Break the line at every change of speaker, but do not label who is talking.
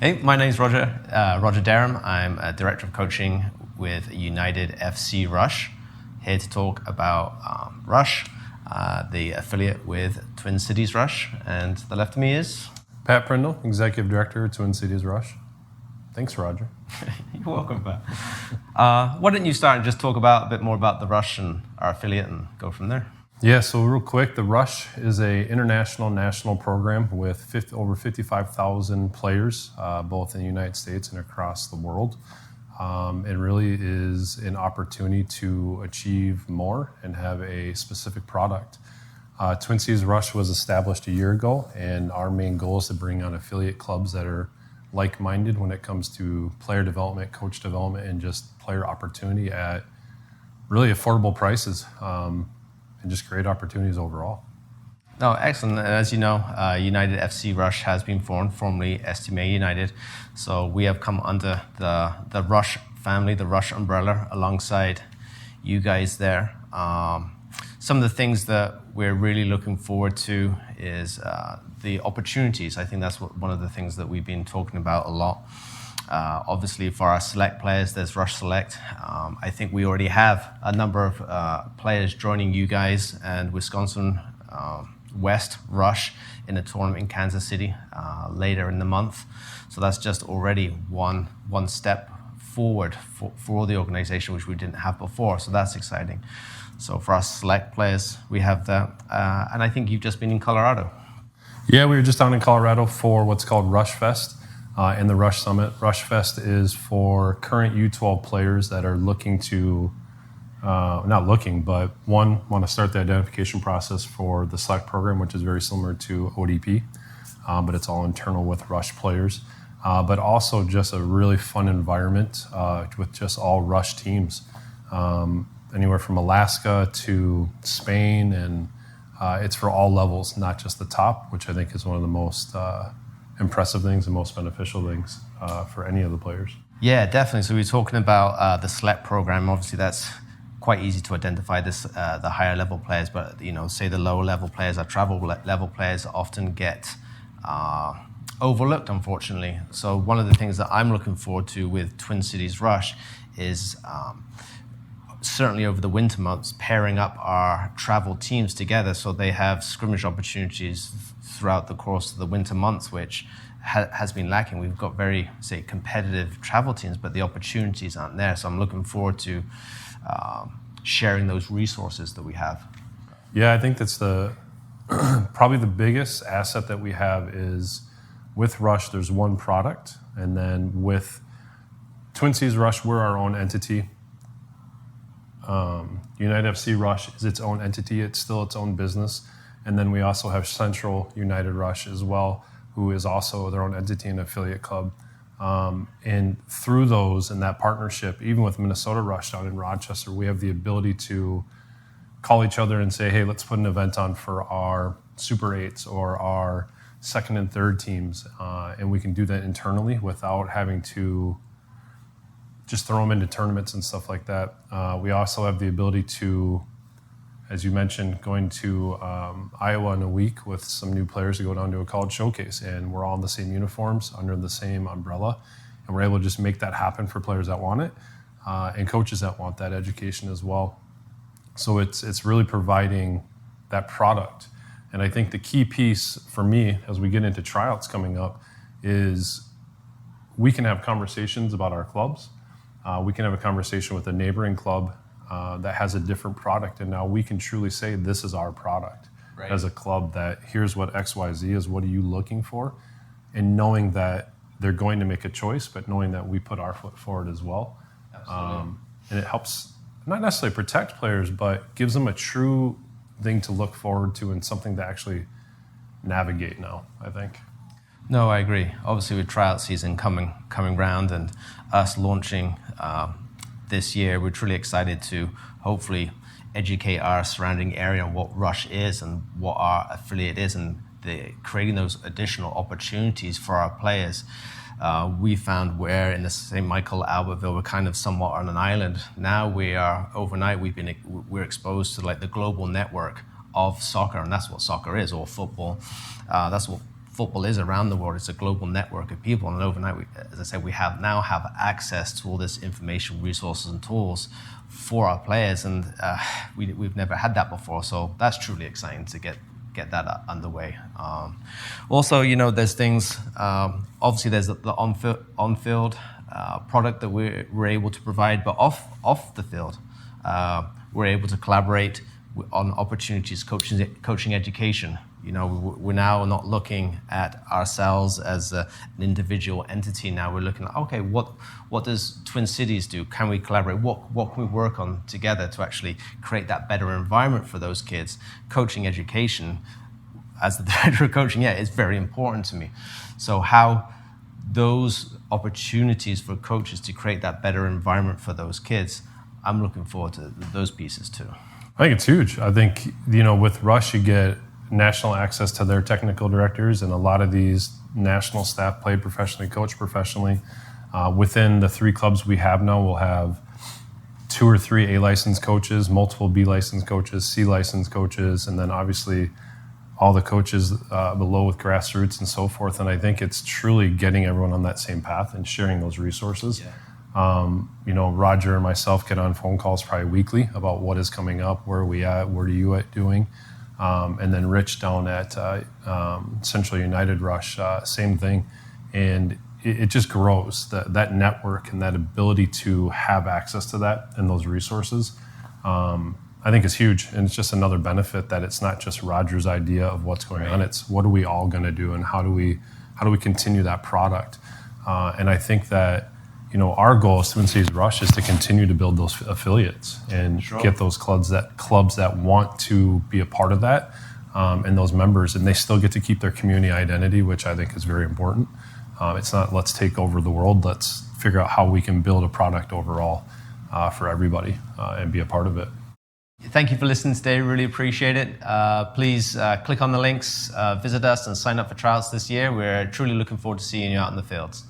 Hey, my name's Roger Derham. I'm a Director of Coaching with United FC Rush, here to talk about Rush, the affiliate with Twin Cities Rush. And to the left of me is...
Pat Prindle, Executive Director at Twin Cities Rush. Thanks, Roger.
You're welcome, Pat. Why don't you start and just talk a bit more about the Rush and our affiliate and go from there?
Yeah, so real quick, the Rush is an international national program with over 55,000 players, both in the United States and across the world. It really is an opportunity to achieve more and have a specific product. Twin Cities Rush was established a year ago, and our main goal is to bring on affiliate clubs that are like-minded when it comes to player development, coach development, and just player opportunity at really affordable prices. And just great opportunities overall.
No, excellent. As you know, United FC Rush has been formed, formerly Estimé United. So we have come under the Rush family, the Rush umbrella, alongside you guys there. Some of the things that we're really looking forward to is the opportunities. I think that's one of the things that we've been talking about a lot. Obviously, for our select players, there's Rush Select. I think we already have a number of players joining you guys and Wisconsin West Rush in a tournament in Kansas City later in the month. So that's just already one step forward for the organization, which we didn't have before. So that's exciting. So for our select players, we have that. And I think you've just been in Colorado.
Yeah, we were just down in Colorado for what's called Rush Fest. And the Rush Summit. Rush Fest is for current U12 players that are looking to, but one, want to start the identification process for the Select program, which is very similar to ODP, but it's all internal with Rush players. But also just a really fun environment with just all Rush teams, anywhere from Alaska to Spain, and it's for all levels, not just the top, which I think is one of the most impressive things and most beneficial things for any of the players.
Yeah, definitely. So we're talking about the Select program. Obviously, that's quite easy to identify the higher level players, but say the lower level players, our travel level players often get overlooked, unfortunately. So one of the things that I'm looking forward to with Twin Cities Rush is certainly over the winter months, pairing up our travel teams together so they have scrimmage opportunities throughout the course of the winter months, which has been lacking. We've got very, competitive travel teams, but the opportunities aren't there. So I'm looking forward to sharing those resources that we have.
Yeah, I think that's probably the biggest asset that we have is with Rush, there's one product. And then with Twin Cities Rush, we're our own entity. United FC Rush is its own entity. It's still its own business. And then we also have Central United Rush as well, who is also their own entity and affiliate club. And through those and that partnership, even with Minnesota Rush down in Rochester, we have the ability to call each other and say, hey, let's put an event on for our Super 8s or our second and third teams. And we can do that internally without having to just throw them into tournaments and stuff like that. We also have the ability to, as you mentioned, going to Iowa in a week with some new players to go down to a college showcase. And we're all in the same uniforms under the same umbrella. And we're able to just make that happen for players that want it and coaches that want that education as well. So it's really providing that product. And I think the key piece for me as we get into tryouts coming up is we can have conversations about our clubs. We can have a conversation with a neighboring club that has a different product, and now we can truly say this is our product as a club, that here's what XYZ is, what are you looking for? And knowing that they're going to make a choice, but knowing that we put our foot forward as well. And it helps not necessarily protect players, but gives them a true thing to look forward to and something to actually navigate now, I think.
No, I agree. Obviously, with tryout season coming round and us launching this year, we're truly excited to hopefully educate our surrounding area on what Rush is and what our affiliate is, and creating those additional opportunities for our players. We found we're in the St. Michael, Albertville, we're kind of somewhat on an island. Now we are, overnight, we're exposed to the global network of soccer, and that's what soccer is, or football. That's what football is around the world. It's a global network of people, and overnight, as I said, we now have access to all this information, resources, and tools for our players, and we've never had that before. So that's truly exciting to get that underway. Also, there's things. Obviously, there's the on-field product that we're able to provide, but off the field, we're able to collaborate on opportunities, coaching education. We're now not looking at ourselves as an individual entity. Now we're looking at, okay, what does Twin Cities do? Can we collaborate? What can we work on together to actually create that better environment for those kids? Coaching education, as the director of coaching, it's very important to me. So how those opportunities for coaches to create that better environment for those kids, I'm looking forward to those pieces too.
I think it's huge. I think, with Rush, you get national access to their technical directors, and a lot of these national staff played professionally, coached professionally. Within the 3 clubs we have now, we'll have 2 or 3 A licensed coaches, multiple B licensed coaches, C licensed coaches, and then obviously all the coaches below with grassroots and so forth. And I think it's truly getting everyone on that same path and sharing those resources. Yeah. Roger and myself get on phone calls probably weekly about what is coming up, where are we at, what are you doing? And then Rich down at Central United Rush, same thing. And it just grows, that network and that ability to have access to that and those resources, I think is huge. And it's just another benefit that it's not just Roger's idea of what's going on. It's what are we all going to do, and how do we continue that product? And I think that, our goal as Twin Cities Rush is to continue to build those affiliates and get those clubs that want to be a part of that, and those members, and they still get to keep their community identity, which I think is very important. It's not let's take over the world. Let's figure out how we can build a product overall for everybody and be a part of it.
Thank you for listening today. Really appreciate it. Please click on the links, visit us, and sign up for trials this year. We're truly looking forward to seeing you out in the fields.